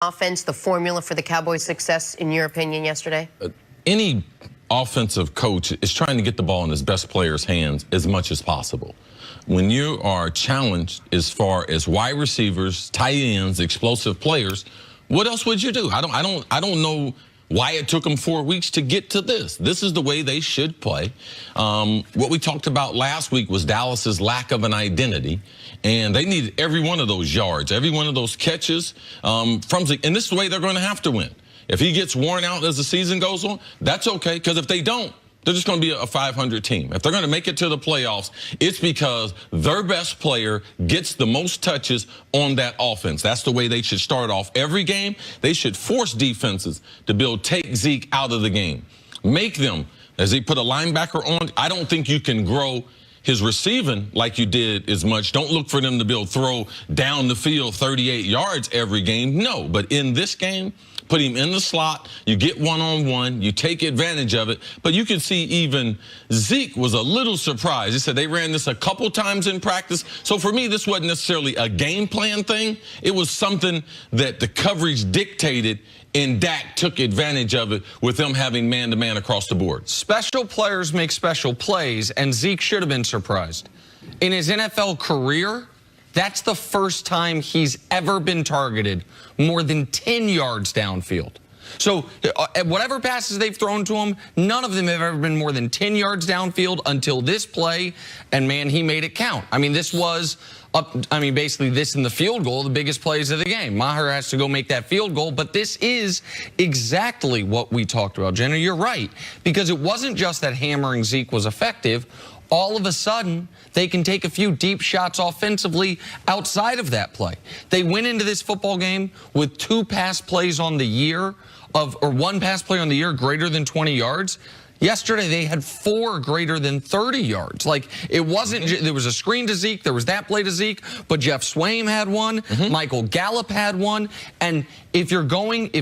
offense the formula for the Cowboys' success, in your opinion, yesterday? Any offensive coach is trying to get the ball in his best player's hands as much as possible. When you are challenged as far as wide receivers, tight ends, explosive players, what else would you do? I don't know why it took them 4 weeks to get to this. This is the way they should play. What we talked about last week was Dallas's lack of an identity, and they needed every one of those yards, every one of those catches from Zeke, and this is the way they're going to have to win. If he gets worn out as the season goes on, that's okay, because if they don't, they're just going to be a 500 team. If they're going to make it to the playoffs, it's because their best player gets the most touches on that offense. That's the way they should start off every game. They should force defenses to take Zeke out of the game. Make them, as they put a linebacker on, I don't think you can grow his receiving like you did as much. Don't look for them to throw down the field 38 yards every game. No, but in this game, put him in the slot, you get one-on-one, you take advantage of it. But you can see even Zeke was a little surprised. He said they ran this a couple times in practice. So for me, this wasn't necessarily a game plan thing. It was something that the coverage dictated, and Dak took advantage of it with them having man-to-man across the board. Special players make special plays, and Zeke should have been surprised. In his NFL career, that's the first time he's ever been targeted more than 10 yards downfield. So whatever passes they've thrown to him, none of them have ever been more than 10 yards downfield until this play, and man, he made it count. I mean, this was, basically this and the field goal, the biggest plays of the game. Maher has to go make that field goal, but this is exactly what we talked about, Jenna. You're right, because it wasn't just that hammering Zeke was effective. All of a sudden, they can take a few deep shots offensively outside of that play. They went into this football game with 2 pass plays on the year or 1 pass play on the year greater than 20 yards. Yesterday, they had 4 greater than 30 yards. Like, it wasn't, there was a screen to Zeke, there was that play to Zeke, but Jeff Swaim had one, Michael Gallup had one, and if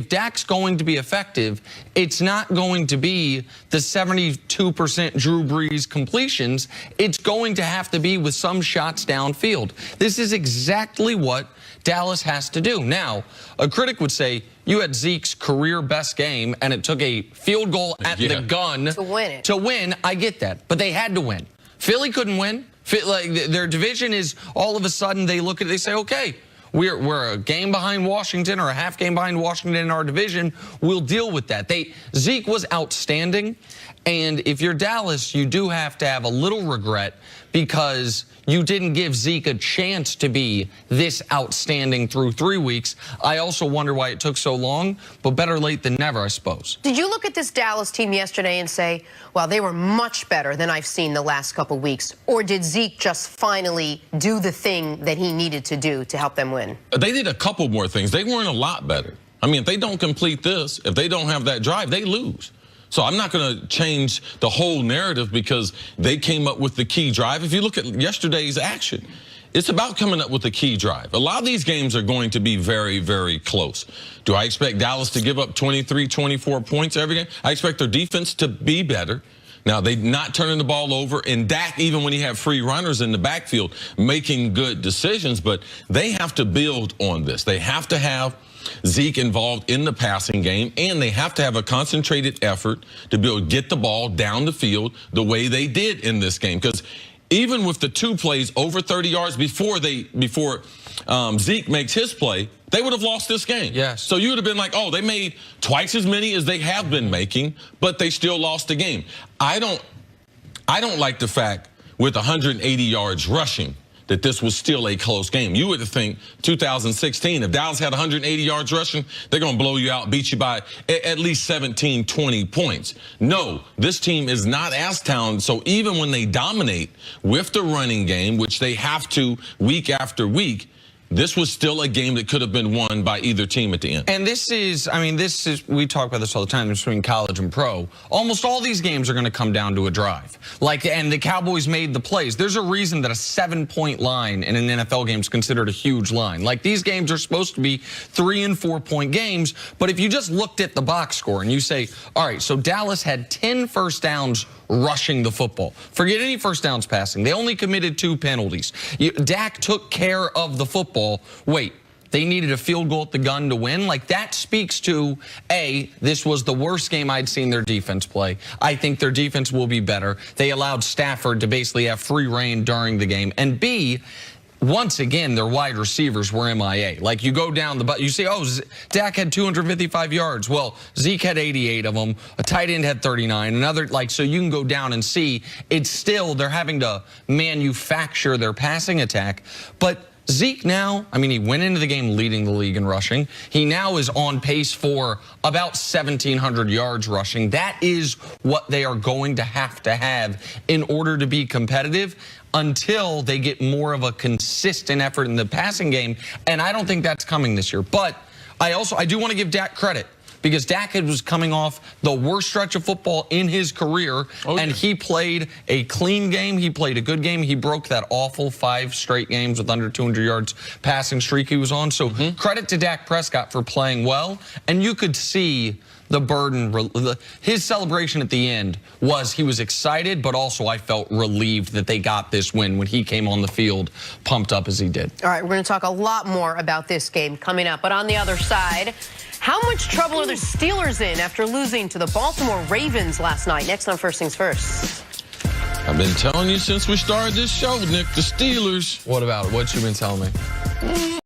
Dak's going to be effective, it's not going to be the 72% Drew Brees completions. It's going to have to be with some shots downfield. This is exactly what Dallas has to do. Now, a critic would say, you had Zeke's career best game, and it took a field goal at the gun to win it. To win, I get that, but they had to win. Philly couldn't win. Like, their division is, all of a sudden, they look at it, they say, okay, we're a game behind Washington or a half game behind Washington in our division. We'll deal with that. Zeke was outstanding, and if you're Dallas, you do have to have a little regret because you didn't give Zeke a chance to be this outstanding through 3 weeks. I also wonder why it took so long, but better late than never, I suppose. Did you look at this Dallas team yesterday and say, well, they were much better than I've seen the last couple weeks? Or did Zeke just finally do the thing that he needed to do to help them win? They did a couple more things. They weren't a lot better. I mean, if they don't complete this, if they don't have that drive, they lose. So I'm not going to change the whole narrative because they came up with the key drive. If you look at yesterday's action, it's about coming up with the key drive. A lot of these games are going to be very, very close. Do I expect Dallas to give up 23, 24 points every game? I expect their defense to be better. Now, they're not turning the ball over, and Dak, even when you have free runners in the backfield, making good decisions, but they have to build on this. They have to have Zeke involved in the passing game, and they have to have a concentrated effort to be able to get the ball down the field the way they did in this game. Because even with the 2 plays over 30 yards before Zeke makes his play, they would have lost this game. Yes. So you would have been like, oh, they made twice as many as they have been making, but they still lost the game. I don't like the fact with 180 yards rushing that this was still a close game. You would think 2016, if Dallas had 180 yards rushing, they're going to blow you out, beat you by at least 17, 20 points. No, this team is not as talented. So even when they dominate with the running game, which they have to week after week, this was still a game that could have been won by either team at the end. And this is, we talk about this all the time between college and pro. Almost all these games are going to come down to a drive. And the Cowboys made the plays. There's a reason that a 7-point line in an NFL game is considered a huge line. Like, these games are supposed to be 3- and 4-point games. But if you just looked at the box score and you say, all right, so Dallas had 10 first downs rushing the football. Forget any first downs passing. They only committed 2 penalties. Dak took care of the football. Wait, they needed a field goal at the gun to win. Like, that speaks to, A, this was the worst game I'd seen their defense play. I think their defense will be better. They allowed Stafford to basically have free reign during the game. And B, once again, their wide receivers were MIA. Like, you go down the, you say, oh, Dak had 255 yards. Well, Zeke had 88 of them. A tight end had 39. Another, like, so you can go down and see it's still, they're having to manufacture their passing attack. But Zeke now, I mean, he went into the game leading the league in rushing. He now is on pace for about 1,700 yards rushing. That is what they are going to have in order to be competitive until they get more of a consistent effort in the passing game. And I don't think that's coming this year. But I do want to give Dak credit, because Dak was coming off the worst stretch of football in his career, and he played a clean game. He played a good game. He broke that awful 5 straight games with under 200 yards passing streak he was on. So credit to Dak Prescott for playing well. And you could see the burden, his celebration at the end was, he was excited, but also I felt relieved that they got this win when he came on the field pumped up as he did. All right, we're going to talk a lot more about this game coming up. But on the other side, how much trouble are the Steelers in after losing to the Baltimore Ravens last night? Next on First Things First. I've been telling you since we started this show, Nick, the Steelers. What about it? What you been telling me?